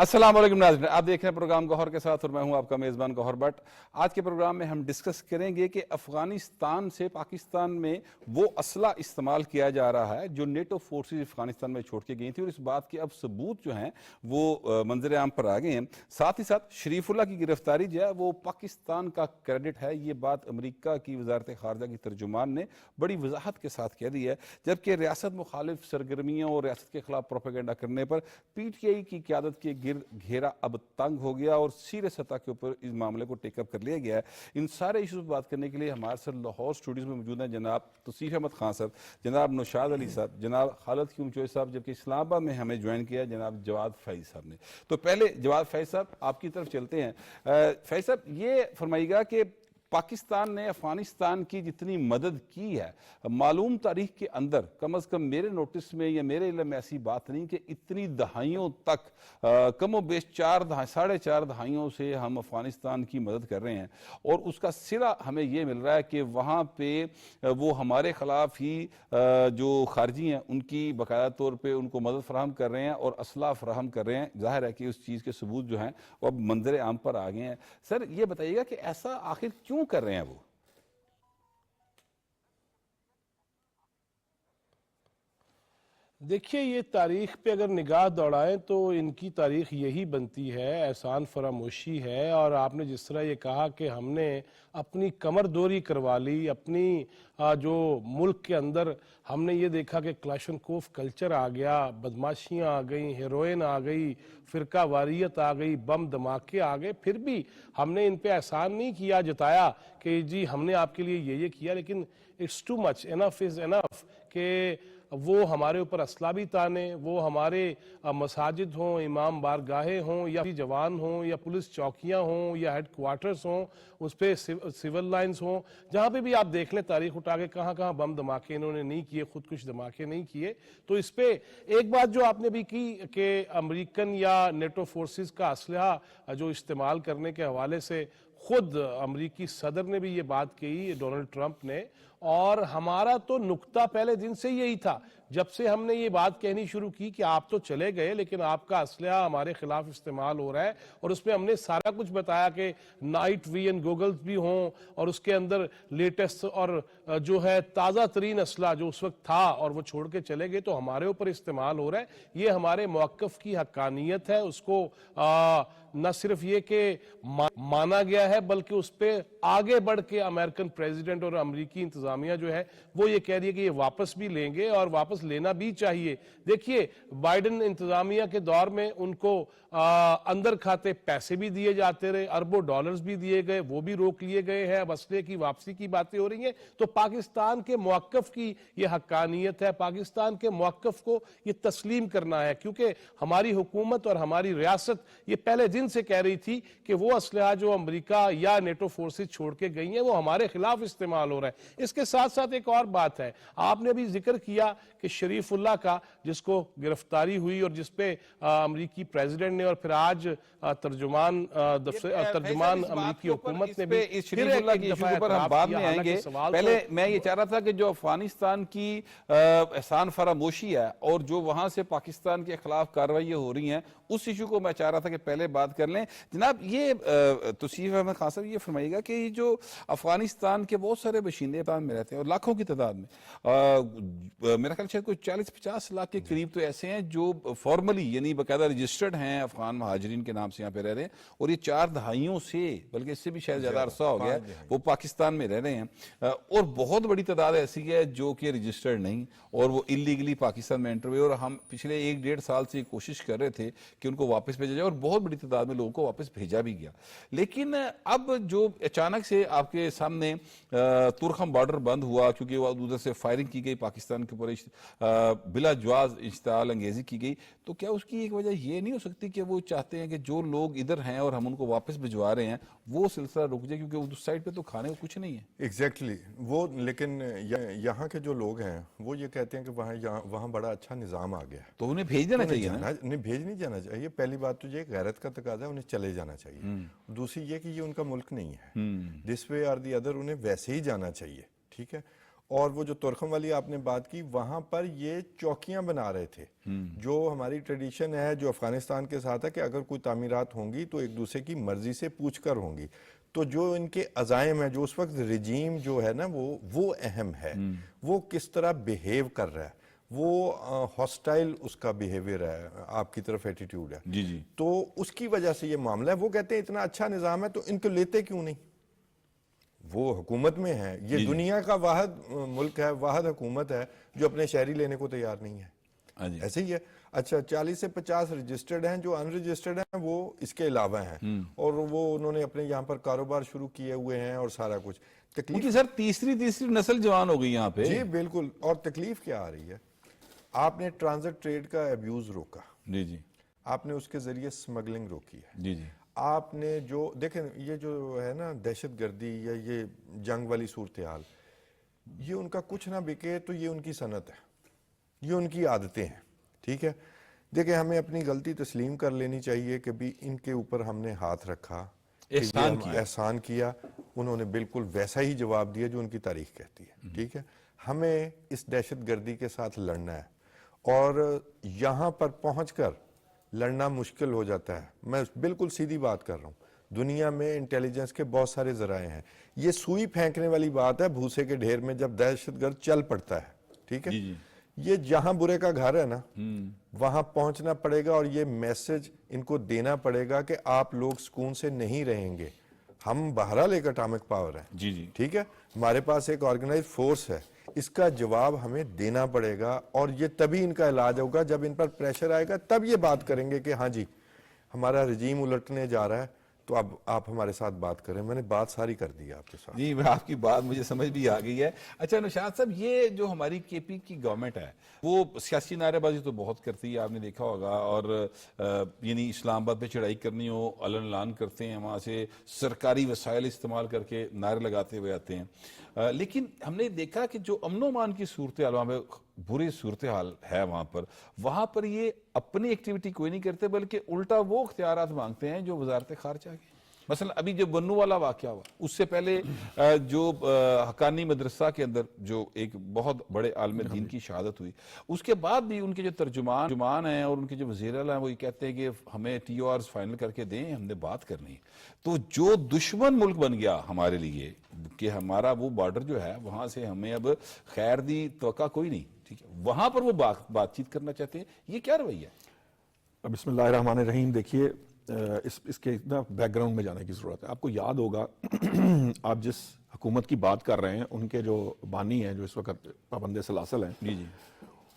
السلام علیکم ناظرین، آپ دیکھ رہے ہیں پروگرام گوہر کے ساتھ اور میں ہوں آپ کا میزبان گوہر بٹ۔ آج کے پروگرام میں ہم ڈسکس کریں گے کہ افغانستان سے پاکستان میں وہ اسلحہ استعمال کیا جا رہا ہے جو نیٹو فورسز افغانستان میں چھوڑ کے گئی تھی، اور اس بات کے اب ثبوت جو ہیں وہ منظر عام پر آ گئے ہیں۔ ساتھ ہی ساتھ شریف اللہ کی گرفتاری جو ہے وہ پاکستان کا کریڈٹ ہے، یہ بات امریکہ کی وزارت خارجہ کی ترجمان نے بڑی وضاحت کے ساتھ کہہ دی ہے، جبکہ ریاست مخالف سرگرمیوں اور ریاست کے خلاف پروپیگنڈا کرنے پر پی ٹی آئی کی قیادت کے گھیرا اب تنگ ہو گیا اور سیریس سطح کے اوپر اس معاملے کو ٹیک اپ کر لیا گیا ہے۔ ان سارے ایشوز پر بات کرنے کے لیے ہمارے ساتھ لاہور اسٹوڈیوز میں موجود ہیں جناب توصیف احمد خان صاحب، جناب نوشاد علی صاحب، جناب خالد کیوم چوہے صاحب، جبکہ اسلام آباد میں ہمیں جوائن کیا جناب جواد فیض صاحب نے۔ تو پہلے جواد فیض صاحب آپ کی طرف چلتے ہیں۔ فیض صاحب یہ فرمائیے گا کہ پاکستان نے افغانستان کی جتنی مدد کی ہے، معلوم تاریخ کے اندر کم از کم میرے نوٹس میں یا میرے علم میں ایسی بات نہیں کہ اتنی دہائیوں تک کم و بیش 4.5 دہائیوں سے ہم افغانستان کی مدد کر رہے ہیں، اور اس کا صلہ ہمیں یہ مل رہا ہے کہ وہاں پہ وہ ہمارے خلاف ہی جو خارجی ہیں ان کی باقاعدہ طور پہ ان کو مدد فراہم کر رہے ہیں اور اسلحہ فراہم کر رہے ہیں۔ ظاہر ہے کہ اس چیز کے ثبوت جو ہیں وہ اب منظر عام پر آ گئے ہیں۔ سر یہ بتائیے گا کہ ایسا آخر کیوں کر رہے ہیں وہ؟ دیکھیے، یہ تاریخ پہ اگر نگاہ دوڑائیں تو ان کی تاریخ یہی بنتی ہے، احسان فراموشی ہے۔ اور آپ نے جس طرح یہ کہا کہ ہم نے اپنی کمر دوری کروا لی، اپنی جو ملک کے اندر ہم نے یہ دیکھا کہ کلاشنکوف کلچر آ گیا، بدماشیاں آ گئیں، ہیروئن آ گئی، فرقہ واریت آ گئی، بم دھماکے آ گئے، پھر بھی ہم نے ان پہ احسان نہیں کیا، جتایا کہ جی ہم نے آپ کے لیے یہ کیا، لیکن اٹس ٹو مچ، انف از انف، کہ وہ ہمارے اوپر اسلحہ بھی تانے، وہ ہمارے مساجد ہوں، امام بارگاہیں ہوں، یا جوان ہوں، یا پولیس چوکیاں ہوں، یا ہیڈ کوارٹرز ہوں، اس پہ سیول لائنز ہوں، جہاں پہ بھی آپ دیکھ لیں تاریخ اٹھا کے کہاں کہاں بم دھماکے انہوں نے نہیں کیے، خودکش دھماکے نہیں کیے۔ تو اس پہ ایک بات جو آپ نے بھی کی کہ امریکن یا نیٹو فورسز کا اسلحہ جو استعمال کرنے کے حوالے سے خود امریکی صدر نے بھی یہ بات کہی، ڈونلڈ ٹرمپ نے، اور ہمارا تو نکتہ پہلے دن سے یہی تھا، جب سے ہم نے یہ بات کہنی شروع کی کہ آپ تو چلے گئے لیکن آپ کا اسلحہ ہمارے خلاف استعمال ہو رہا ہے، اور اس میں ہم نے سارا کچھ بتایا کہ نائٹ ویژن گوگلز بھی ہوں، اور اس کے اندر لیٹسٹ اور جو ہے تازہ ترین اسلحہ جو اس وقت تھا اور وہ چھوڑ کے چلے گئے تو ہمارے اوپر استعمال ہو رہا ہے۔ یہ ہمارے موقف کی حقانیت ہے، اس کو نہ صرف یہ کہ مانا گیا ہے بلکہ اس پہ آگے بڑھ کے امریکن پریزیڈنٹ اور امریکی انتظامیہ جو ہے وہ یہ کہہ رہی ہے کہ یہ واپس بھی لیں گے اور واپس لینا بھی چاہیے۔ دیکھیے، بائیڈن انتظامیہ کے دور میں ان کو اندر کھاتے پیسے بھی دیے جاتے رہے، اربوں ڈالرز بھی دیے گئے، وہ بھی روک لیے گئے ہیں، اب اسلحے کی واپسی کی باتیں ہو رہی ہیں۔ تو پاکستان کے موقف کی یہ حقانیت ہے، پاکستان کے موقف کو یہ تسلیم کرنا ہے، کیونکہ ہماری حکومت اور ہماری ریاست یہ پہلے دن سے کہہ رہی تھی کہ وہ اسلحہ جو امریکہ یا نیٹو فورسز چھوڑ کے گئی ہیں وہ ہمارے خلاف استعمال ہو رہا ہے۔ اس کے ساتھ ساتھ ایک اور بات ہے، آپ نے بھی ذکر کیا کہ شریف اللہ کا جس کو گرفتاری ہوئی اور جس پہ امریکی پریزیڈنٹ نے اور پھر آج ترجمان امریکی حکومت نے بھی اس شریف اللہ کی ایشو پر ہم بعد میں آئیں گے۔ پہلے میں یہ چاہ رہا تھا کہ جو افغانستان کی احسان فراموشی ہے اور جو وہاں سے پاکستان کے خلاف کارروائیاں ہو رہی ہیں اس ایشو کو میں چاہ رہا تھا کہ پہلے بات کر لیں۔ جناب یہ توصیف احمد خان صاحب یہ فرمائیے گا کہ یہ جو افغانستان کے بہت سارے باشندے میں رہتے ہیں اور لاکھوں کی تعداد میں، میرا خیال شاید کوئی 40-50 لاکھ کے قریب تو ایسے ہیں جو فارملی یعنی باقاعدہ رجسٹرڈ ہیں، افغان مہاجرین کے نام سے یہاں پہ رہ رہے ہیں، اور یہ 4 دہائیوں سے بلکہ اس سے بھی شاید زیادہ عرصہ ہو گیا وہ پاکستان میں رہ رہے ہیں، اور بہت بڑی تعداد ایسی ہے جو کہ رجسٹرڈ نہیں اور وہ اللیگلی پاکستان میں انٹر ہوئے، اور ہم پچھلے 1-1.5 سال سے کوشش کر رہے تھے کہ ان کو واپس بھیجا جائے اور بہت بڑی تعداد میں لوگوں کو واپس بھیجا بھی گیا۔ لیکن اب جو اچانک سے آپ کے سامنے تورخم بارڈر بند ہوا کیونکہ وہ ادھر سے فائرنگ کی گئی، پاکستان کے اوپر بلا جواز اشتعال انگیزی کی گئی، تو کیا اس کی ایک وجہ یہ نہیں ہو سکتی کہ وہ چاہتے ہیں کہ جو لوگ ادھر ہیں اور ہم ان کو واپس بھجوا رہے ہیں وہ سلسلہ رک جائے، کیونکہ اس سائڈ پہ تو کھانے کو کچھ نہیں ہے؟ ایگزیکٹلی وہ، لیکن یہاں کے جو لوگ ہیں وہ یہ کہتے ہیں کہ وہاں بڑا اچھا نظام آ گیا ہے تو انہیں بھیج دینا چاہیے نا؟ نہیں، بھیج نہیں جانا چاہیے۔ پہلی بات تو یہ غیرت کا تقاضا ہے، انہیں چلے جانا چاہیے۔ دوسری یہ کہ یہ ان کا ملک نہیں ہے، دس وے آر دی ادر انہیں ویسے ہی جانا چاہیے، ٹھیک ہے۔ اور وہ جو ترخم والی آپ نے بات کی وہاں پر یہ چوکیاں بنا رہے تھے. جو ہماری ٹریڈیشن ہے جو افغانستان کے ساتھ ہے کہ اگر کوئی تعمیرات ہوں گی تو ایک دوسرے کی مرضی سے پوچھ کر ہوں گی. تو جو ان کے عزائم ہے جو اس وقت رجیم جو ہے نا وہ اہم ہے. وہ کس طرح بیہیو کر رہا ہے, وہ ہاسٹائل اس کا بیہیویئر ہے, آپ کی طرف ایٹیٹیوڈ ہے. جی جی. تو اس کی وجہ سے یہ معاملہ ہے. وہ کہتے ہیں اتنا اچھا نظام ہے تو ان کو لیتے کیوں نہیں؟ وہ حکومت میں ہے, یہ دنیا کا واحد ملک ہے, واحد حکومت ہے جو اپنے شہری لینے کو تیار نہیں ہے. ایسے ہی ہے. اچھا 40 سے 50 رجسٹرڈ ہیں, جو ان رجسٹرڈ ہیں وہ اس کے علاوہ ہیں, اور وہ انہوں نے اپنے یہاں پر کاروبار شروع کیے ہوئے ہیں اور سارا کچھ. تکلیف سر تیسری نسل جوان ہو گئی یہاں پہ. جی بالکل. اور تکلیف کیا آ رہی ہے؟ آپ نے ٹرانزٹ ٹریڈ کا ابیوز روکا. جی جی. آپ نے اس کے ذریعے سمگلنگ روکی ہے. جی جی. آپ نے جو دیکھیں یہ جو ہے نا دہشت گردی یا یہ جنگ والی صورتحال, یہ ان کا کچھ نہ بکے تو یہ ان کی صنعت ہے, یہ ان کی عادتیں ہیں. ٹھیک ہے, دیکھیں ہمیں اپنی غلطی تسلیم کر لینی چاہیے کہ بھی ان کے اوپر ہم نے ہاتھ رکھا, احسان کیا, انہوں نے بالکل ویسا ہی جواب دیا جو ان کی تاریخ کہتی ہے. ٹھیک ہے, ہمیں اس دہشت گردی کے ساتھ لڑنا ہے, اور یہاں پر پہنچ کر لڑنا مشکل ہو جاتا ہے. میں بالکل سیدھی بات کر رہا ہوں, دنیا میں انٹیلیجنس کے بہت سارے ذرائع ہیں. یہ سوئی پھینکنے والی بات ہے بھوسے کے ڈھیر میں جب دہشت گرد چل پڑتا ہے. ٹھیک ہے, یہ جہاں برے کا گھر ہے نا وہاں پہنچنا پڑے گا, اور یہ میسج ان کو دینا پڑے گا کہ آپ لوگ سکون سے نہیں رہیں گے. ہم بہرحال ایک اٹامک پاور ہیں. جی جی. ٹھیک ہے, ہمارے پاس ایک آرگنائز فورس ہے, اس کا جواب ہمیں دینا پڑے گا, اور یہ تبھی ان کا علاج ہوگا جب ان پر پریشر آئے گا, تب یہ بات کریں گے کہ ہاں جی ہمارا رجیم الٹنے جا رہا ہے تو اب آپ ہمارے ساتھ بات کریں. میں نے بات ساری کر دی آپ کے ساتھ. جی, آپ کی بات مجھے سمجھ بھی آ گئی ہے. اچھا نوشاد صاحب, یہ جو ہماری کے پی کی گورنمنٹ ہے وہ سیاسی نعرے بازی تو بہت کرتی ہے, آپ نے دیکھا ہوگا, اور یعنی اسلام آباد پہ چڑھائی کرنی ہو علن اعلان کرتے ہیں, وہاں سے سرکاری وسائل استعمال کر کے نعرے لگاتے ہوئے آتے ہیں. لیکن ہم نے دیکھا کہ جو امن و امان کی صورتحال وہاں پہ بری صورتحال ہے, وہاں پر یہ اپنی ایکٹیویٹی کوئی نہیں کرتے بلکہ الٹا وہ اختیارات مانگتے ہیں جو وزارت خارجہ کے. مثلا ابھی جو بنو والا واقعہ ہوا, اس سے پہلے جو حقانی مدرسہ کے اندر جو ایک بہت بڑے عالم دین کی شہادت ہوئی, اس کے بعد بھی ان کے جو ترجمان ہیں اور ان کے جو وزیر اعلیٰ ہیں وہ یہ کہتے ہیں کہ ہمیں ٹی او آرز فائنل کر کے دیں, ہم نے بات کرنی ہے. تو جو دشمن ملک بن گیا ہمارے لیے کہ ہمارا وہ بارڈر جو ہے وہاں سے ہمیں اب خیر دی توقع کوئی نہیں, ٹھیک ہے, وہاں پر وہ بات چیت کرنا چاہتے ہیں, یہ کیا رویہ ہے؟ بسم اللہ الرحمن الرحیم. دیکھیے اس کے اتنا بیک گراؤنڈ میں جانے کی ضرورت ہے. آپ کو یاد ہوگا آپ جس حکومت کی بات کر رہے ہیں ان کے جو بانی ہیں جو اس وقت پابند سلاسل ہیں, جی جی,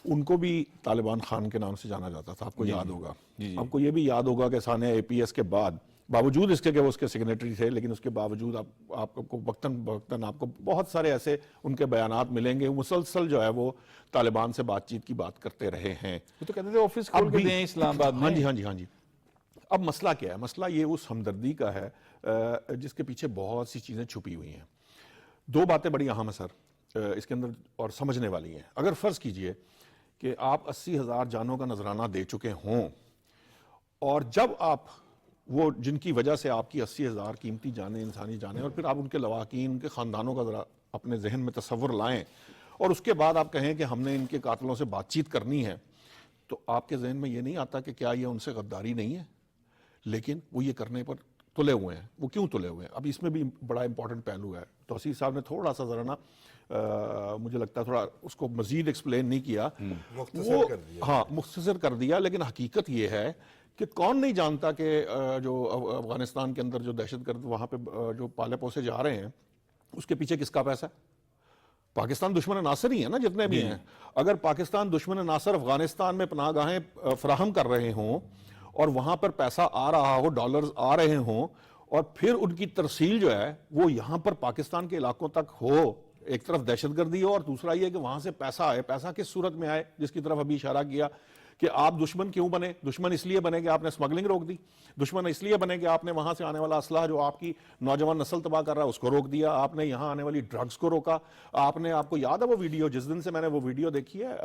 ان کو بھی طالبان خان کے نام سے جانا جاتا تھا. آپ کو یاد ہوگا. آپ کو یہ بھی یاد ہوگا کہ سانحہ اے پی ایس کے بعد باوجود اس کے کہ وہ اس کے سیگنیٹری تھے, لیکن اس کے باوجود آپ کو وقتاً فوقتاً آپ کو بہت سارے ایسے ان کے بیانات ملیں گے, مسلسل جو ہے وہ طالبان سے بات چیت کی بات کرتے رہے ہیں. وہ تو کہتے تھے آفس کھول کے دیں اسلام آباد میں. ہاں جی. اب مسئلہ کیا ہے؟ مسئلہ یہ اس ہمدردی کا ہے جس کے پیچھے بہت سی چیزیں چھپی ہوئی ہیں. دو باتیں بڑی اہم ہیں سر اس کے اندر اور سمجھنے والی ہیں. اگر فرض کیجئے کہ آپ 80,000 جانوں کا نذرانہ دے چکے ہوں, اور جب آپ وہ جن کی وجہ سے آپ کی 80,000 قیمتی جانیں, انسانی جانیں, اور پھر آپ ان کے لواحقین, ان کے خاندانوں کا ذرا اپنے ذہن میں تصور لائیں, اور اس کے بعد آپ کہیں کہ ہم نے ان کے قاتلوں سے بات چیت کرنی ہے, تو آپ کے ذہن میں یہ نہیں آتا کہ کیا یہ ان سے غداری نہیں ہے؟ لیکن وہ یہ کرنے پر تلے ہوئے ہیں. وہ کیوں تلے ہوئے ہیں؟ اب اس میں بھی بڑا امپورٹنٹ پہلو ہے. توسیع صاحب نے تھوڑا سا ذرا نا مجھے لگتا ہے تھوڑا اس کو مزید ایکسپلین نہیں کیا, مختصر کر دیا. لیکن حقیقت یہ ہے کہ کون نہیں جانتا کہ جو افغانستان کے اندر جو دہشت گرد وہاں پہ جو پالے پوسے جا رہے ہیں اس کے پیچھے کس کا پیسہ ہے؟ پاکستان دشمن ناصر ہی ہے نا جتنے بھی ہیں. اگر پاکستان دشمن ناصر افغانستان میں پناہ گاہیں فراہم کر رہے ہوں اور وہاں پر پیسہ آ رہا ہو, ڈالرز آ رہے ہوں, اور پھر ان کی ترسیل جو ہے وہ یہاں پر پاکستان کے علاقوں تک ہو, ایک طرف دہشت گردی ہو اور دوسرا یہ کہ وہاں سے پیسہ آئے, پیسہ کس صورت میں آئے جس کی طرف ابھی اشارہ کیا کہ آپ دشمن کیوں بنے؟ دشمن اس لیے بنے کہ آپ نے سمگلنگ روک دی, دشمن اس لیے بنے کہ آپ نے وہاں سے آنے والا اسلحہ جو آپ کی نوجوان نسل تباہ کر رہا ہے اس کو روک دیا, آپ نے یہاں آنے والی ڈرگز کو روکا. آپ کو یاد ہے وہ ویڈیو, جس دن سے میں نے وہ ویڈیو دیکھی ہے,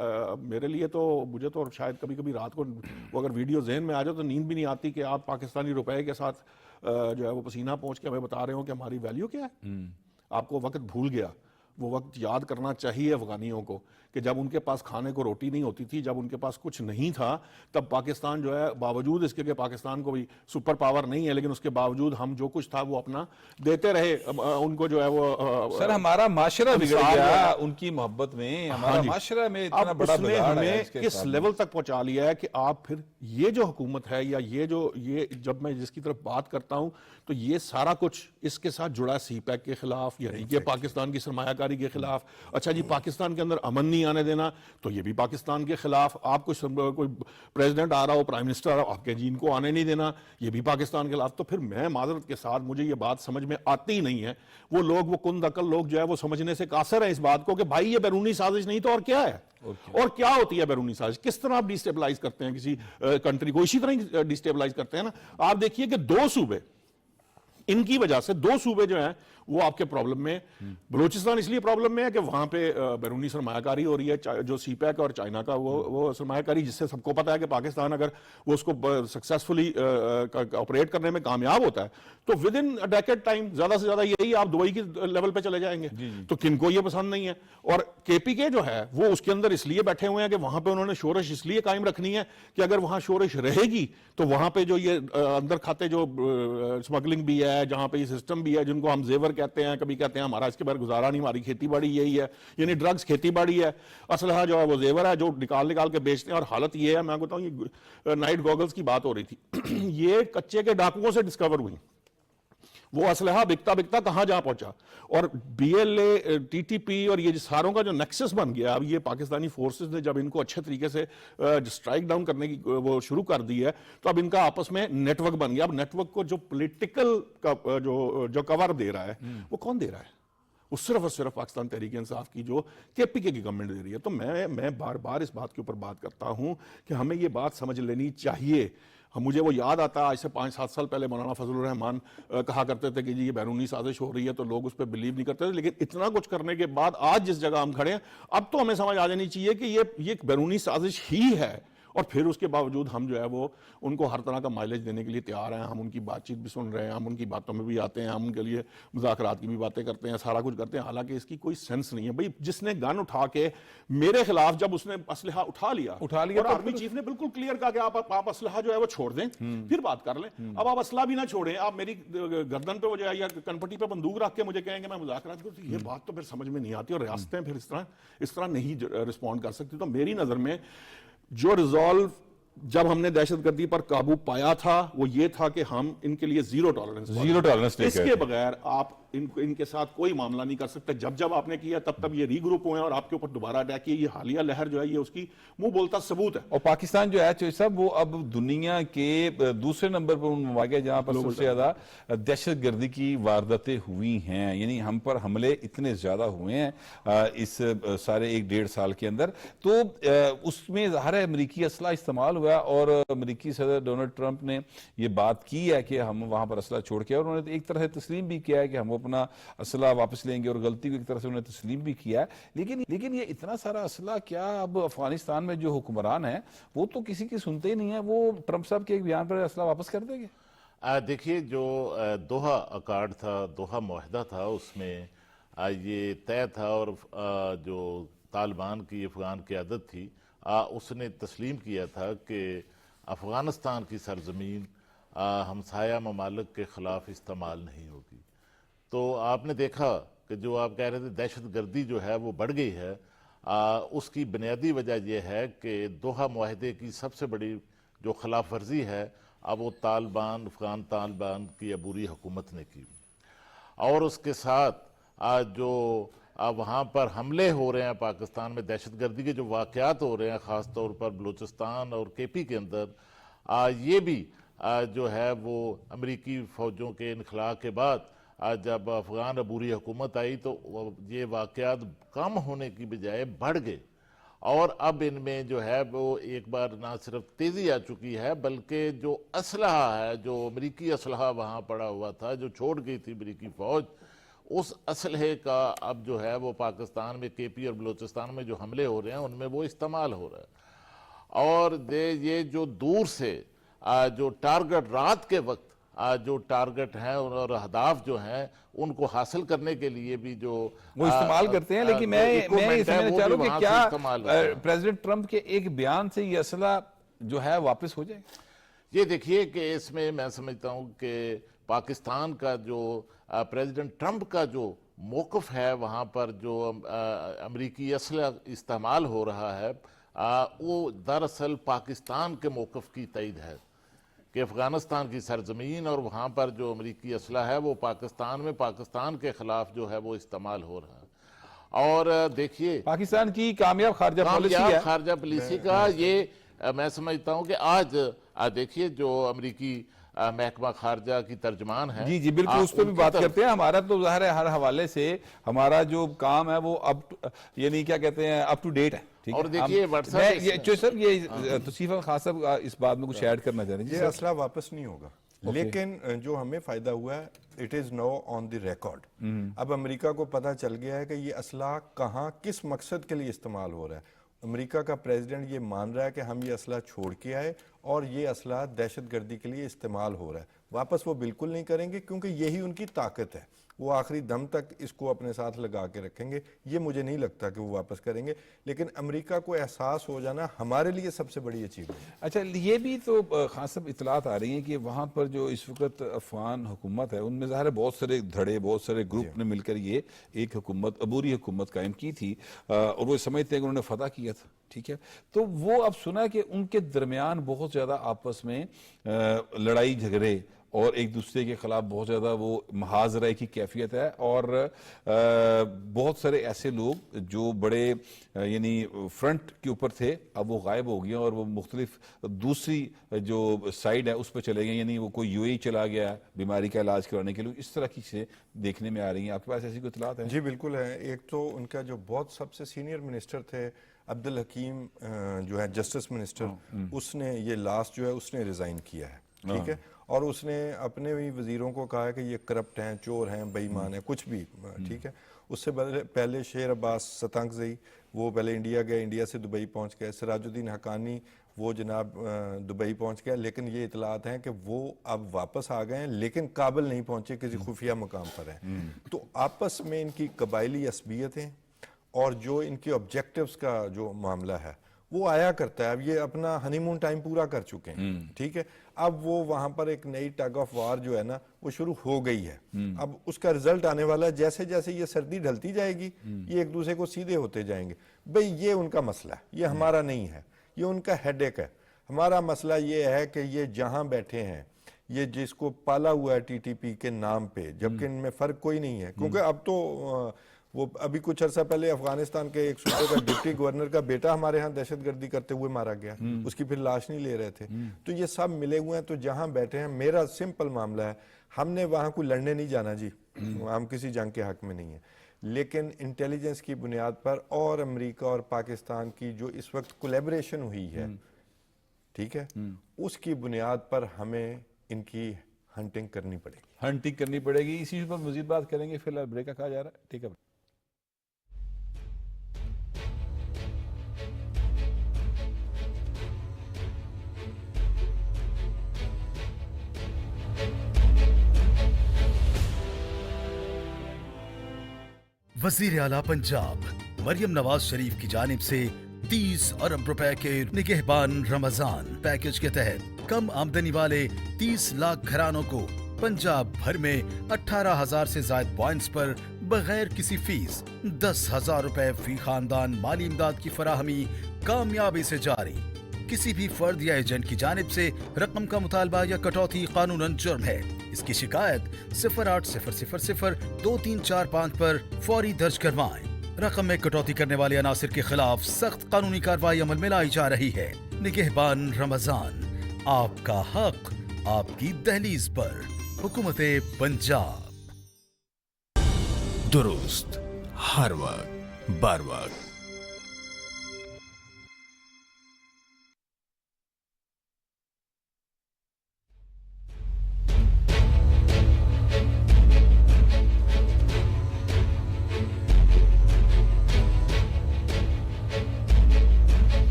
میرے لیے تو مجھے تو شاید کبھی کبھی رات کو وہ اگر ویڈیو ذہن میں آ جائے تو نیند بھی نہیں آتی کہ آپ پاکستانی روپے کے ساتھ جو ہے وہ پسینہ پہنچ کے ہمیں بتا رہے ہوں کہ ہماری ویلیو کیا ہے. آپ کو وقت بھول گیا. وہ وقت یاد کرنا چاہیے افغانیوں کو کہ جب ان کے پاس کھانے کو روٹی نہیں ہوتی تھی, جب ان کے پاس کچھ نہیں تھا, تب پاکستان جو ہے باوجود اس کے کہ پاکستان کو بھی سپر پاور نہیں ہے, لیکن اس کے باوجود ہم جو کچھ تھا وہ اپنا دیتے رہے ان کو جو ہے وہ. سر ہمارا معاشرہ بگڑ گیا ان کی محبت میں, ہمارا معاشرہ میں اتنا بڑا اس نے بگاڑ ہے ہمیں اس کے کس ساتھ. لیول تک پہنچا لیا ہے کہ آپ پھر یہ جو حکومت ہے یا یہ جب میں جس کی طرف بات کرتا ہوں تو یہ سارا کچھ اس کے ساتھ جڑا سی پیک کے خلاف, یعنی کہ پاکستان کی سرمایہ کاری کے خلاف. اچھا جی پاکستان کے اندر امن نہیں آنے دینا تو یہ بھی پاکستان کے خلاف. آپ کوئی پریزیڈنٹ آ رہا ہو, پرائم منسٹر آ رہا ہو, آپ کے جی ان کو آنے نہیں دینا, یہ بھی پاکستان کے خلاف. تو پھر میں معذرت کے ساتھ مجھے یہ بات سمجھ میں آتی ہی نہیں ہے. وہ لوگ, وہ کند عقل لوگ جو ہے وہ سمجھنے سے قاصر ہیں اس بات کو کہ بھائی یہ بیرونی سازش نہیں تو اور کیا ہے, اور کیا ہوتی ہے بیرونی سازش, کس طرح آپ ڈیسٹیبلائز کرتے ہیں کسی کنٹری کو. اسی طرح ڈیسٹیبلائز کرتے ہیں نا. آپ دیکھیے کہ 2 صوبے, ان کی وجہ سے 2 صوبے جو ہیں وہ آپ کے پرابلم میں. بلوچستان اس لیے پرابلم میں ہے کہ وہاں پہ بیرونی سرمایہ کاری ہو رہی ہے, جو سی پیک اور چائنا کا وہ سرمایہ کاری, جس سے سب کو پتا ہے کہ پاکستان اگر وہ اس کو سکسیسفلی آپریٹ کرنے میں کامیاب ہوتا ہے تو ود ان ڈیکیڈ ٹائم زیادہ سے زیادہ یہی آپ دبئی کی لیول پہ چلے جائیں گے. تو کن کو یہ پسند نہیں ہے. اور کے پی کے جو ہے وہ اس کے اندر اس لیے بیٹھے ہوئے ہیں کہ وہاں پہ انہوں نے شورش اس لیے قائم رکھنی ہے کہ اگر وہاں شورش رہے گی تو وہاں پہ جو یہ اندر کھاتے جو اسمگلنگ بھی ہے, جہاں پہ یہ سسٹم بھی ہے جن کو ہم زیور کہتے ہیں, کبھی کہتے ہیں ہمارا اس کے بغیر گزارا نہیں, ہماری کھیتی باڑی یہی ہے, یعنی ڈرگز کھیتی باڑی ہے, اسلحہ جو ہے وہ زیور ہے جو نکال کے بیچتے ہیں. اور حالت یہ ہے, میں بتاؤں, یہ نائٹ گوگلز کی بات ہو رہی تھی, یہ کچے کے ڈاکوؤں سے ڈسکور ہوئی. وہ اسلحہ بکتا کہاں جا پہنچا. اور B L A, T T P اور یہ ساروں کا جو نیکسس بن گیا, اب یہ پاکستانی فورسز نے جب ان کو اچھے طریقے سے اسٹرائک ڈاؤن کرنے کی وہ شروع کر دی ہے تو اب ان کا آپس میں نیٹ ورک بن گیا. اب نیٹ ورک کو جو پولیٹیکل جو کور دے رہا ہے وہ کون دے رہا ہے؟ وہ صرف اور صرف پاکستان تحریک انصاف کی جو کے پی کے کی گورنمنٹ دے رہی ہے. تو میں بار بار اس بات کے اوپر بات کرتا ہوں کہ ہمیں یہ بات سمجھ لینی چاہیے. مجھے وہ یاد آتا, آج سے 5-7 سال پہلے مولانا فضل الرحمان کہا کرتے تھے کہ جی یہ بیرونی سازش ہو رہی ہے تو لوگ اس پہ بلیو نہیں کرتے تھے, لیکن اتنا کچھ کرنے کے بعد آج جس جگہ ہم کھڑے ہیں اب تو ہمیں سمجھ آ جانی چاہیے کہ یہ ایک بیرونی سازش ہی ہے. اور پھر اس کے باوجود ہم جو ہے وہ ان کو ہر طرح کا مائلیج دینے کے لیے تیار ہیں. ہم ان کی بات چیت بھی سن رہے ہیں, ہم ان کی باتوں میں بھی آتے ہیں, ہم ان کے لیے مذاکرات کی بھی باتیں کرتے ہیں, سارا کچھ کرتے ہیں, حالانکہ اس کی کوئی سینس نہیں ہے. بھئی جس نے گن اٹھا کے میرے خلاف جب اس نے اسلحہ اٹھا لیا اور آرمی چیف نے بالکل کلیئر کہا کہ آپ اسلحہ جو ہے وہ چھوڑ دیں پھر بات کر لیں. اب آپ اسلحہ بھی نہ چھوڑیں, آپ میری گردن پہ وہ جو ہے یا کنپٹی پہ بندوق رکھ کے مجھے کہیں گے میں مذاکرات کروں, یہ بات تو پھر سمجھ میں نہیں آتی. اور ریاستیں پھر اس طرح نہیں رسپونڈ کر سکتی. تو میری نظر میں جو ریزالو جب ہم نے دہشت گردی پر قابو پایا تھا وہ یہ تھا کہ ہم ان کے لیے زیرو ٹالرنس اس کے بغیر آپ ان کے ساتھ کوئی معاملہ نہیں کر سکتے. جب آپ نے کیا تب یہ ری گروپ ہوئے اور آپ کے اوپر دوبارہ اٹیک کیا. یہ حالیہ لہر جو ہے یہ اس کی منہ بولتا ثبوت ہے. اور پاکستان جو ہے صاحب وہ اب دنیا کے دوسرے نمبر پر ان مواقع جہاں پر سب سے زیادہ دہشت گردی کی وارداتیں ہوئی ہیں, یعنی ہم پر حملے اتنے زیادہ ہوئے ہیں اس سارے 1-1.5 سال کے اندر. تو اس میں ظاہر ہے امریکی اسلحہ استعمال ہوا اور امریکی صدر ڈونلڈ ٹرمپ نے یہ بات کی ہے کہ ہم وہاں پر اسلحہ چھوڑ کے, اور انہوں نے ایک طرح سے تسلیم بھی کیا ہے کہ ہم اپنا اسلحہ واپس لیں گے, اور غلطی کو ایک طرح سے انہوں نے تسلیم بھی کیا ہے. لیکن یہ اتنا سارا اسلحہ کیا اب افغانستان میں جو حکمران ہیں وہ تو کسی کی سنتے ہی نہیں ہیں, وہ ٹرمپ صاحب کے ایک بیان پر اسلحہ واپس کر دیں گے؟ دیکھیے جو دوحہ اکارڈ تھا, دوحہ معاہدہ تھا, اس میں یہ طے تھا اور جو طالبان کی افغان قیادت تھی اس نے تسلیم کیا تھا کہ افغانستان کی سرزمین ہمسایہ ممالک کے خلاف استعمال نہیں ہوگی. تو آپ نے دیکھا کہ جو آپ کہہ رہے تھے دہشت گردی جو ہے وہ بڑھ گئی ہے, اس کی بنیادی وجہ یہ ہے کہ دوحہ معاہدے کی سب سے بڑی جو خلاف ورزی ہے اب وہ افغان طالبان کی عبوری حکومت نے کی. اور اس کے ساتھ جو وہاں پر حملے ہو رہے ہیں پاکستان میں, دہشت گردی کے جو واقعات ہو رہے ہیں خاص طور پر بلوچستان اور کے پی کے اندر, یہ بھی جو ہے وہ امریکی فوجوں کے انخلاء کے بعد جب افغان عبوری حکومت آئی تو یہ واقعات کم ہونے کی بجائے بڑھ گئے. اور اب ان میں جو ہے وہ ایک بار نہ صرف تیزی آ چکی ہے بلکہ جو اسلحہ ہے, جو امریکی اسلحہ وہاں پڑا ہوا تھا جو چھوڑ گئی تھی امریکی فوج, اس اسلحے کا اب جو ہے وہ پاکستان میں کے پی اور بلوچستان میں جو حملے ہو رہے ہیں ان میں وہ استعمال ہو رہا ہے. اور یہ جو دور سے جو ٹارگٹ رات کے وقت جو ٹارگٹ ہیں اور اہداف جو ہیں ان کو حاصل کرنے کے لیے بھی جو وہ استعمال کرتے ہیں. لیکن میں یہ سمجھنا چاہ رہا ہوں کہ کیا پریزیڈنٹ ٹرمپ کے ایک بیان سے یہ اسلحہ جو ہے واپس ہو جائے گا؟ یہ دیکھیے کہ اس میں سمجھتا ہوں کہ پاکستان کا جو پریزیڈنٹ ٹرمپ کا جو موقف ہے وہاں پر جو امریکی اسلحہ استعمال ہو رہا ہے وہ دراصل پاکستان کے موقف کی تائید ہے کہ افغانستان کی سرزمین اور وہاں پر جو امریکی اسلحہ ہے وہ پاکستان میں پاکستان کے خلاف جو ہے وہ استعمال ہو رہا ہے. اور دیکھیے پاکستان کی کامیاب خارجہ پالیسی ہے. خارجہ پالیسی کا یہ میں سمجھتا ہوں کہ آج دیکھیے جو امریکی محکمہ خارجہ کی ترجمان ہے. جی بالکل اس پہ بھی بات کرتے ہیں. ہمارا تو ظاہر ہے ہر حوالے سے ہمارا جو کام ہے وہ یعنی کیا کہتے ہیں اپ ٹو ڈیٹ ہے. اور دیکھیے سر یہ توصیف خاص اس بات میں کچھ ایڈ کرنا چاہ رہے ہیں. یہ اسلحہ واپس نہیں ہوگا لیکن جو ہمیں فائدہ ہوا ہے it is know on the record. اب امریکہ کو پتہ چل گیا ہے کہ یہ اسلحہ کہاں کس مقصد کے لیے استعمال ہو رہا ہے. امریکہ کا پریزیڈنٹ یہ مان رہا ہے کہ ہم یہ اسلحہ چھوڑ کے آئے اور یہ اسلحہ دہشت گردی کے لیے استعمال ہو رہا ہے. واپس وہ بالکل نہیں کریں گے کیونکہ یہی ان کی طاقت ہے. وہ آخری دم تک اس کو اپنے ساتھ لگا کے رکھیں گے. یہ مجھے نہیں لگتا کہ وہ واپس کریں گے لیکن امریکہ کو احساس ہو جانا ہمارے لیے سب سے بڑی اچیومنٹ. اچھا یہ بھی تو خاص اطلاعات آ رہی ہیں کہ وہاں پر جو اس وقت افغان حکومت ہے ان میں ظاہر بہت سارے دھڑے بہت سارے گروپ نے مل کر یہ ایک حکومت عبوری حکومت قائم کی تھی اور وہ سمجھتے ہیں کہ انہوں نے فتح کیا تھا. ٹھیک ہے تو وہ اب سنا کہ ان کے درمیان بہت زیادہ آپس میں لڑائی جھگڑے اور ایک دوسرے کے خلاف بہت زیادہ وہ محاذرے کی کیفیت ہے اور بہت سارے ایسے لوگ جو بڑے یعنی فرنٹ کے اوپر تھے اب وہ غائب ہو گئے اور وہ مختلف دوسری جو سائیڈ ہے اس پہ چلے گئے. یعنی وہ کوئی یو اے چلا گیا بیماری کا علاج کرانے کے لیے. اس طرح کی چیزیں دیکھنے میں آ رہی ہیں. آپ کے پاس ایسی کوئی اطلاعات ہیں؟ جی بالکل ہے. ایک تو ان کا جو بہت سب سے سینئر منسٹر تھے عبدالحکیم جو ہے جسٹس منسٹر اس نے یہ لاسٹ جو ہے اس نے ریزائن کیا ہے. ٹھیک ہے اور اس نے اپنے بھی وزیروں کو کہا ہے کہ یہ کرپٹ ہیں چور ہیں بے ایمان ہیں کچھ بھی. ٹھیک ہے اس سے پہلے شیر عباس ستنگزئی وہ پہلے انڈیا گئے انڈیا سے دبئی پہنچ گئے. سراج الدین حقانی وہ جناب دبئی پہنچ گیا لیکن یہ اطلاعات ہیں کہ وہ اب واپس آ گئے ہیں لیکن کابل نہیں پہنچے کسی خفیہ مقام پر ہیں. تو آپس میں ان کی قبائلی عصبیتیں اور جو ان کی آبجیکٹیوز کا جو معاملہ ہے وہ آیا کرتا ہے. اب یہ اپنا ہنی مون ٹائم پورا کر چکے ہیں. ٹھیک ہے اب وہ وہاں پر ایک نئی ٹگ آف وار جو ہے نا وہ شروع ہو گئی ہے. اب اس کا رزلٹ آنے والا ہے جیسے جیسے یہ سردی ڈھلتی جائے گی یہ ایک دوسرے کو سیدھے ہوتے جائیں گے. بھئی یہ ان کا مسئلہ ہے یہ ہمارا نہیں ہے. یہ ان کا ہیڈ ایک ہے. ہمارا مسئلہ یہ ہے کہ یہ جہاں بیٹھے ہیں یہ جس کو پالا ہوا ہے ٹی ٹی پی کے نام پہ جبکہ ان میں فرق کوئی نہیں ہے کیونکہ اب تو وہ ابھی کچھ عرصہ پہلے افغانستان کے ایک صوبے کا ڈپٹی گورنر کا بیٹا ہمارے ہاں دہشت گردی کرتے ہوئے مارا گیا. اس کی پھر لاش نہیں لے رہے تھے. تو یہ سب ملے ہوئے ہیں. تو جہاں بیٹھے ہیں میرا سمپل معاملہ ہے ہم نے وہاں کوئی لڑنے نہیں جانا جی. ہم کسی جنگ کے حق میں نہیں ہیں لیکن انٹیلیجنس کی بنیاد پر اور امریکہ اور پاکستان کی جو اس وقت کولیبریشن ہوئی ہے ٹھیک ہے اس کی بنیاد پر ہمیں ان کی ہنٹنگ کرنی پڑے گی. ہنٹنگ کرنی پڑے گی. اسی پر مزید بات کریں گے. فی الحال بریک کا کہا جا رہا ہے. ٹھیک ہے وزیر اعلیٰ پنجاب مریم نواز شریف کی جانب سے 30 ارب روپے کے نگہبان رمضان پیکج کے تحت کم آمدنی والے 30 لاکھ گھرانوں کو پنجاب بھر میں 18,000 سے زائد پوائنٹس پر بغیر کسی فیس 10,000 روپے فی خاندان مالی امداد کی فراہمی کامیابی سے جاری. کسی بھی فرد یا ایجنٹ کی جانب سے رقم کا مطالبہ یا کٹوتی قانوناً جرم ہے. اس کی شکایت 08000234 پر فوری درج کروائیں. رقم میں کٹوتی کرنے والے عناصر کے خلاف سخت قانونی کارروائی عمل میں لائی جا رہی ہے. نگہبان رمضان آپ کا حق آپ کی دہلیز پر. حکومت پنجاب. درست ہر وقت بر وقت.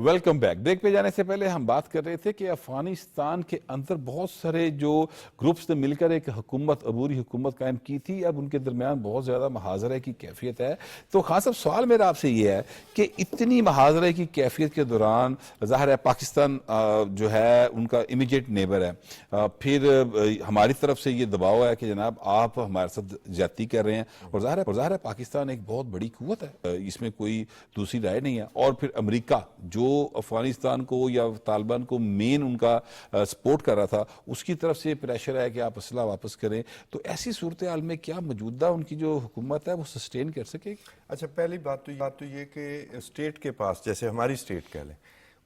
Welcome back. بریک پہ جانے سے پہلے ہم بات کر رہے تھے کہ افغانستان کے اندر بہت سارے جو گروپس نے مل کر ایک حکومت، عبوری حکومت قائم کی تھی. اب ان کے درمیان بہت زیادہ محاذرے کی کیفیت ہے. تو خان صاحب سوال میرا آپ سے یہ ہے کہ اتنی محاذرے کی کیفیت کے دوران ظاہر ہے پاکستان جو ہے ان کا امیجیٹ نیبر ہے، پھر ہماری طرف سے یہ دباؤ ہے کہ جناب آپ ہمارے ساتھ زیادتی کر رہے ہیں، اور ظاہر ہے پاکستان ایک بہت بڑی قوت ہے، اس میں کوئی دوسری رائے نہیں ہے. اور پھر امریکہ جو افغانستان کو یا طالبان کو مین ان کا سپورٹ کر رہا تھا، اس کی طرف سے پریشر ہے کہ آپ اسلحہ واپس کریں. تو ایسی صورتحال میں کیا موجودہ ان کی جو حکومت ہے وہ سسٹین کر سکے گی؟ اچھا، پہلی بات تو یہ کہ اسٹیٹ کے پاس، جیسے ہماری اسٹیٹ کہہ لیں،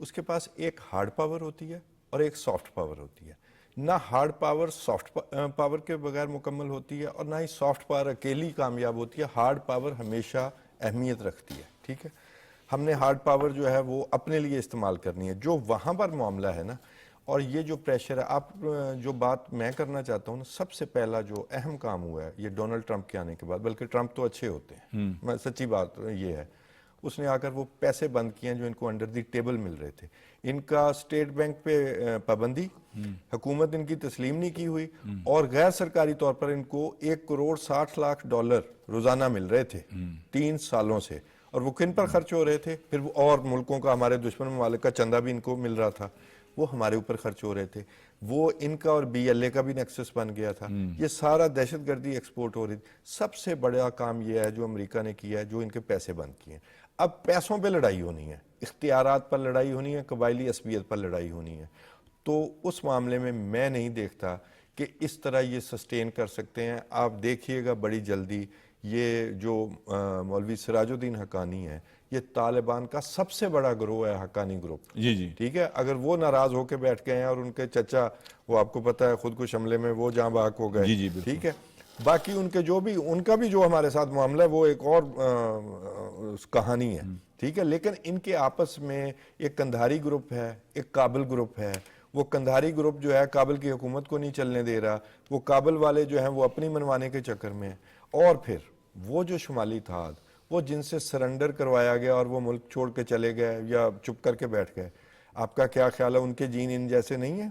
اس کے پاس ایک ہارڈ پاور ہوتی ہے اور ایک سافٹ پاور ہوتی ہے. نہ ہارڈ پاور سافٹ پاور کے بغیر مکمل ہوتی ہے اور نہ ہی سافٹ پاور اکیلی کامیاب ہوتی ہے. ہارڈ پاور ہمیشہ اہمیت رکھتی ہے. ٹھیک ہے، ہم نے ہارڈ پاور جو ہے وہ اپنے لیے استعمال کرنی ہے. جو وہاں پر معاملہ ہے نا، اور یہ جو پریشر ہے، آپ جو بات میں کرنا چاہتا ہوں نا، سب سے پہلا جو اہم کام ہوا ہے یہ ڈونلڈ ٹرمپ کے آنے کے بعد، بلکہ ٹرمپ تو اچھے ہوتے ہیں، سچی بات یہ ہے، اس نے آ کر وہ پیسے بند کیے ہیں جو ان کو انڈر دی ٹیبل مل رہے تھے. ان کا اسٹیٹ بینک پہ پابندی، حکومت ان کی تسلیم نہیں کی ہوئی، اور غیر سرکاری طور پر ان کو $1.60 کروڑ روزانہ مل رہے تھے 3 سالوں سے. اور وہ کن پر خرچ ہو رہے تھے؟ پھر وہ اور ملکوں کا، ہمارے دشمن ممالک کا چندہ بھی ان کو مل رہا تھا، وہ ہمارے اوپر خرچ ہو رہے تھے. وہ ان کا اور BLA کا بھی نیکسس بن گیا تھا. یہ سارا دہشت گردی ایکسپورٹ ہو رہی تھی. سب سے بڑا کام یہ ہے جو امریکہ نے کیا ہے، جو ان کے پیسے بند کیے ہیں. اب پیسوں پہ لڑائی ہونی ہے، اختیارات پر لڑائی ہونی ہے، قبائلی عصبیت پر لڑائی ہونی ہے. تو اس معاملے میں نہیں دیکھتا کہ اس طرح یہ سسٹین کر سکتے ہیں. آپ دیکھیے گا بڑی جلدی یہ جو مولوی سراج الدین حقانی ہے، یہ طالبان کا سب سے بڑا گروہ ہے، حقانی گروپ. جی ٹھیک ہے، اگر وہ ناراض ہو کے بیٹھ گئے ہیں، اور ان کے چچا، وہ آپ کو پتہ ہے خودکش حملے میں وہ جاں بحق ہو گئے. جی بالکل. ٹھیک ہے، باقی ان کے جو بھی، ان کا بھی جو ہمارے ساتھ معاملہ ہے وہ ایک اور کہانی ہے. ٹھیک ہے، لیکن ان کے آپس میں ایک قندھاری گروپ ہے، ایک کابل گروپ ہے. وہ قندھاری گروپ جو ہے کابل کی حکومت کو نہیں چلنے دے رہا. وہ کابل والے جو ہیں وہ اپنی منوانے کے چکر میں. اور پھر وہ جو شمالی تھاد، وہ جن سے سرنڈر کروایا گیا اور وہ ملک چھوڑ کے چلے گئے یا چپ کر کے بیٹھ گئے، آپ کا کیا خیال ہے؟ ان کے جین ان جیسے نہیں ہیں؟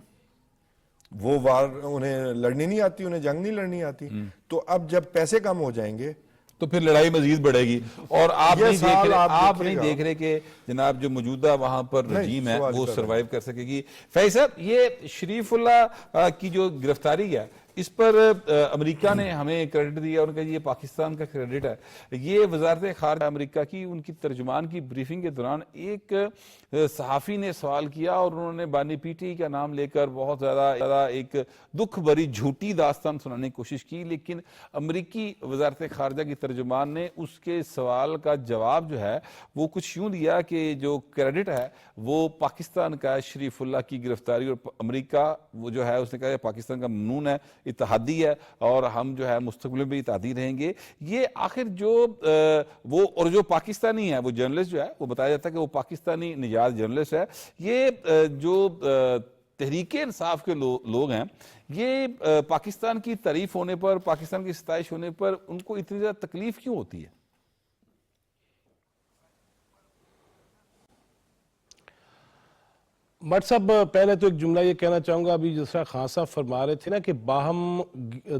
وہ وار انہیں لڑنی نہیں آتی، انہیں جنگ نہیں لڑنی آتی. تو اب جب پیسے کم ہو جائیں گے تو پھر لڑائی مزید بڑھے گی. اور آپ نہیں دیکھ رہے کہ جناب جو موجودہ وہاں پر رجیم ہے وہ سروائیو کر سکے گی. فیض صاحب، یہ شریف اللہ کی جو گرفتاری ہے، اس پر امریکہ نے ہمیں کریڈٹ دیا اور کہا یہ پاکستان کا کریڈٹ ہے. یہ وزارت خارجہ امریکہ کی، ان کی ترجمان کی بریفنگ کے دوران ایک صحافی نے سوال کیا اور انہوں نے بانی پی ٹی کا نام لے کر بہت زیادہ ایک دکھ بھری جھوٹی داستان سنانے کی کوشش کی. لیکن امریکی وزارت خارجہ کی ترجمان نے اس کے سوال کا جواب جو ہے وہ کچھ یوں دیا کہ جو کریڈٹ ہے وہ پاکستان کا ہے، شریف اللہ کی گرفتاری. اور امریکہ وہ جو ہے اس نے کہا کہ پاکستان کا ممنون ہے، اتحادی ہے، اور ہم جو ہے مستقبل میں بھی اتحادی رہیں گے. یہ آخر جو وہ اور جو پاکستانی ہے وہ جرنلسٹ جو ہے، وہ بتایا جاتا ہے کہ وہ پاکستانی نژاد جرنلسٹ ہے. یہ جو تحریک انصاف کے لوگ ہیں، یہ پاکستان کی تعریف ہونے پر، پاکستان کی ستائش ہونے پر ان کو اتنی زیادہ تکلیف کیوں ہوتی ہے؟ بٹ صاحب، پہلے تو ایک جملہ یہ کہنا چاہوں گا، ابھی جس طرح خان صاحب فرما رہے تھے نا کہ باہم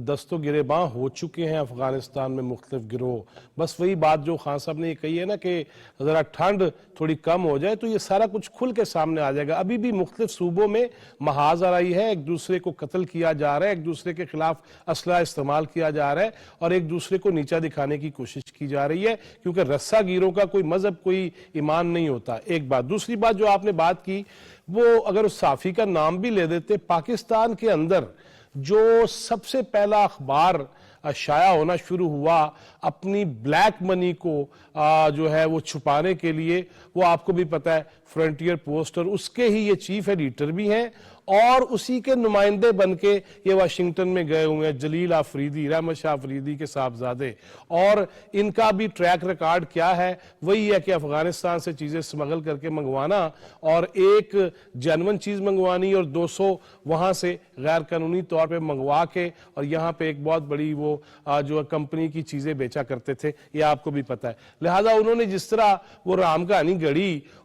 دست و گریباں ہو چکے ہیں افغانستان میں مختلف گروہ. بس وہی بات جو خان صاحب نے یہ کہی ہے نا کہ ذرا ٹھنڈ تھوڑی کم ہو جائے تو یہ سارا کچھ کھل کے سامنے آ جائے گا. ابھی بھی مختلف صوبوں میں محاذ آ رہی ہے، ایک دوسرے کو قتل کیا جا رہا ہے، ایک دوسرے کے خلاف اسلحہ استعمال کیا جا رہا ہے، اور ایک دوسرے کو نیچا دکھانے کی کوشش کی جا رہی ہے، کیونکہ رسا گیروں کا کوئی مذہب، کوئی ایمان نہیں ہوتا. ایک بات. دوسری بات جو آپ نے بات کی، وہ اگر اس صحافی کا نام بھی لے دیتے، پاکستان کے اندر جو سب سے پہلا اخبار شائع ہونا شروع ہوا اپنی بلیک منی کو جو ہے وہ چھپانے کے لیے، وہ آپ کو بھی پتا ہے فرنٹیئر پوسٹ، اور اس کے ہی یہ چیف ایڈیٹر بھی ہیں، اور اسی کے نمائندے بن کے یہ واشنگٹن میں گئے ہوئے ہیں جلیل آفریدی، رحمت شاہ آفریدی کے صاحبزادے. اور ان کا بھی ٹریک ریکارڈ کیا ہے؟ وہی ہے کہ افغانستان سے چیزیں سمگل کر کے منگوانا، اور ایک جینون چیز منگوانی اور 200 وہاں سے غیر قانونی طور پہ منگوا کے، اور یہاں پہ ایک بہت بڑی وہ جو کمپنی کی چیزیں بیچا کرتے تھے، یہ آپ کو بھی پتا ہے. لہٰذا انہوں نے جس طرح وہ رام کہانی گڑھی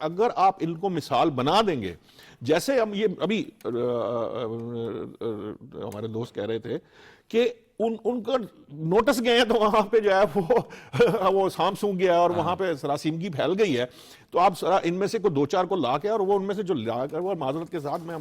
اگر آپ ان کو مثال بنا دیں گے, جیسے ہم یہ ابھی ہمارے دوست کہہ رہے تھے کہ ان کا نوٹس گئے ہیں تو وہاں پہ جو ہے وہ سام سونگ گیا اور وہاں پہ سراسیمگی پھیل گئی ہے, تو آپ ان میں سے کوئی 2-4 کو لا کے, اور وہ ان میں سے جو لا کر, وہ معذرت کے ساتھ میں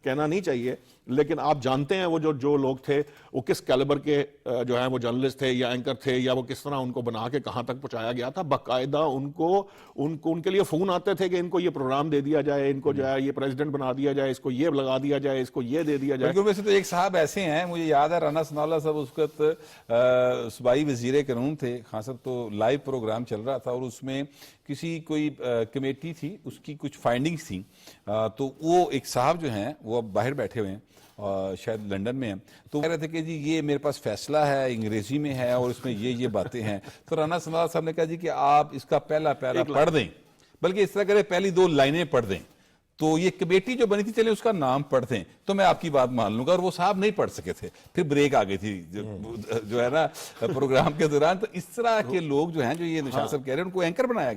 کہنا نہیں چاہیے لیکن آپ جانتے ہیں وہ جو لوگ تھے وہ کس کیلیبر کے جو ہیں وہ جرنلسٹ تھے یا اینکر تھے, یا وہ کس طرح ان کو بنا کے کہاں تک پہنچایا گیا تھا. باقاعدہ ان کے لیے فون آتے تھے کہ ان کو یہ پروگرام دے دیا جائے, ان کو جو ہے یہ پریزیڈنٹ بنا دیا جائے, اس کو یہ لگا دیا جائے, اس کو یہ دے دیا جائے. میں سے تو ایک صاحب ایسے ہیں, مجھے یاد ہے رانا ثناءاللہ صاحب اس وقت صوبائی وزیر قانون تھے خان صاحب, تو لائیو پروگرام چل رہا تھا اور اس میں کسی کوئی کمیٹی تھی, اس کی کچھ فائنڈنگز تھیں, تو وہ ایک صاحب جو ہیں وہ اب باہر بیٹھے ہوئے ہیں, شاید لنڈن میں ہیں, تو کہہ رہے تھے کہ جی یہ میرے پاس فیصلہ ہے, انگریزی میں ہے اور اس میں یہ باتیں ہیں. تو رانا ثناءاللہ صاحب نے کہا جی کہ آپ اس کا پہلا پیرا پڑھ دیں, بلکہ اس طرح کرے پہلی 2 لائنیں پڑھ دیں, تو یہ کمیٹی جو بنی تھی چلے اس کا نام پڑھ دیں تو میں آپ کی بات مان لوں گا. اور وہ صاحب نہیں پڑھ سکے تھے, پھر بریک آ گئی تھی جو ہے نا پروگرام کے دوران. تو اس طرح کے لوگ جو ہیں, جو یہ نشاط صاحب کہہ رہے ہیں, ان کو اینکر بنایا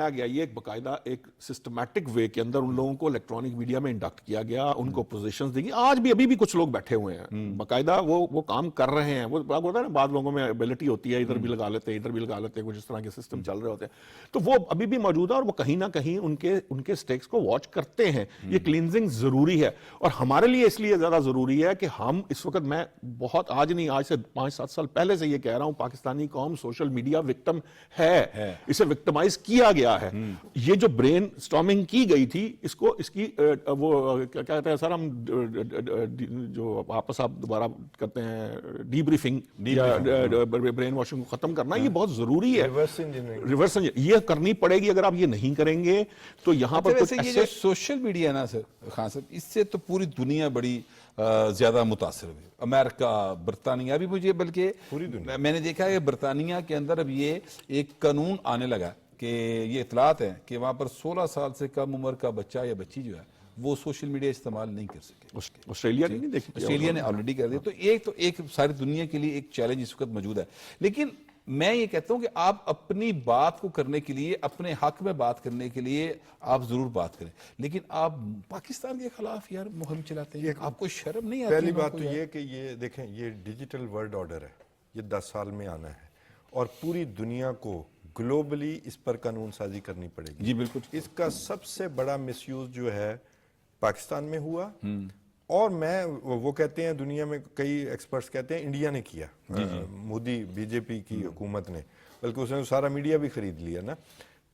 گیا. یہ ایک باقاعدہ ایک سسٹمیٹک وے کے اندر ان لوگوں کو الیکٹرانک میڈیا میں انڈکٹ کیا گیا, ان کو پوزیشنز دی گئی. آج بھی ابھی بھی کچھ لوگ بیٹھے ہوئے ہیں باقاعدہ وہ کام کر رہے ہیں. وہ ہوتا ہے نا بعض لوگوں میں ایبلٹی ہوتی ہے, ادھر بھی لگا لیتے ہیں ادھر بھی لگا لیتے ہیں, کچھ اس طرح کے سسٹم چل رہے ہوتے ہیں, تو وہ ابھی بھی موجود ہے اور وہ کہیں نہ کہیں ان کے سٹیکس کو واچ کرتے ہیں. یہ کلینزنگ ضروری ہے, اور ہمارے لیے اس لیے زیادہ ضروری ہے کہ ہم اس وقت, میں بہت آج نہیں, آج سے 5-7 سال پہلے سے یہ کہہ رہا ہوں, پاکستانی قوم سوشل میڈیا وکٹم ہے, اسے وکٹمائز کیا گیا ہے. یہ جو برین سٹارمنگ کی گئی تھی, اس کی وہ کیا کہتے ہیں سر, ہم جو واپس آپ دوبارہ کرتے ہیں ڈی بریفنگ یا برین واشنگ کو ختم کرنا, یہ بہت ضروری ہے. ریورس یہ کرنی پڑے گی. اگر آپ یہ نہیں کریں گے تو یہاں پر سوشل میڈیا نا سر خان صاحب, اس سے تو پوری دنیا بڑی زیادہ متاثر ہوئی. امریکہ, برطانیہ بھی, مجھے بلکہ میں نے دیکھا ہے کہ برطانیہ کے اندر اب یہ ایک قانون آنے لگا کہ یہ اطلاعات ہیں کہ وہاں پر 16 سال سے کم عمر کا بچہ یا بچی جو ہے وہ سوشل میڈیا استعمال نہیں کر سکے. آسٹریلیا نے آلریڈی کر دیا. تو ایک ساری دنیا کے لیے ایک چیلنج اس وقت موجود ہے. لیکن میں یہ کہتا ہوں کہ آپ اپنی بات کو کرنے کے لیے, اپنے حق میں بات کرنے کے لیے آپ ضرور بات کریں, لیکن آپ پاکستان کے خلاف یار مہم چلاتے ہیں, آپ کو شرم نہیں آتی؟ پہلی بات تو یہ کہ یہ دیکھیں, یہ ڈیجیٹل ورلڈ آرڈر ہے, یہ 10 سال میں آنا ہے اور پوری دنیا کو گلوبلی اس پر قانون سازی کرنی پڑے گی. جی بالکل. اس کا سب سے بڑا مس یوز جو ہے پاکستان میں ہوا, اور میں وہ کہتے ہیں دنیا میں کئی ایکسپرٹس کہتے ہیں انڈیا نے کیا, مودی بی جے پی کی حکومت نے, بلکہ اس نے سارا میڈیا بھی خرید لیا نا,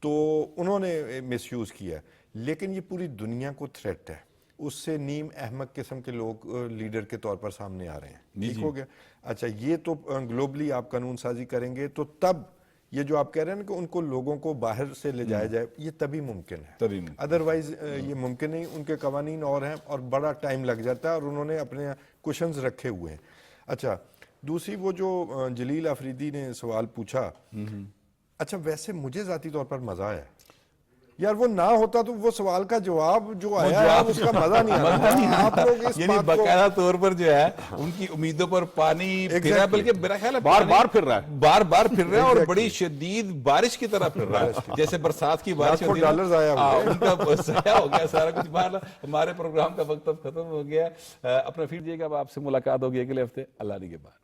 تو انہوں نے مس یوز کیا. لیکن یہ پوری دنیا کو تھریٹ ہے, اس سے نیم احمق قسم کے لوگ لیڈر کے طور پر سامنے آ رہے ہیں. ٹھیک ہو گیا. اچھا, یہ تو گلوبلی آپ قانون سازی کریں گے تو تب یہ جو آپ کہہ رہے ہیں کہ ان کو لوگوں کو باہر سے لے جایا جائے, یہ تبھی ممکن ہے, ادروائز یہ ممکن نہیں. ان کے قوانین اور ہیں اور بڑا ٹائم لگ جاتا ہے, اور انہوں نے اپنے کوشچنز رکھے ہوئے ہیں. اچھا, دوسری وہ جو جلیل آفریدی نے سوال پوچھا, اچھا ویسے مجھے ذاتی طور پر مزہ آیا یار, وہ نہ ہوتا تو وہ سوال کا جواب جو آیا ہے اس کا مزہ نہیں آتا. آپ لوگ اس یعنی باقاعدہ طور پر جو ہے ان کی امیدوں پر پانی پھر رہا ہے, بلکہ میرا خیال ہے بار پھر رہا ہے اور بڑی شدید بارش کی طرح پھر رہا ہے, جیسے برسات کی بارش ہوتی ہے. $100 ضائع ہو گئے, ان کا ضائع ہو گیا سارا کچھ. باہر ہمارے پروگرام کا وقت اب ختم ہو گیا. اپنا فیڈ دیجیے گا, اب آپ سے ملاقات ہوگی اگلے ہفتے اللہ کے بعد.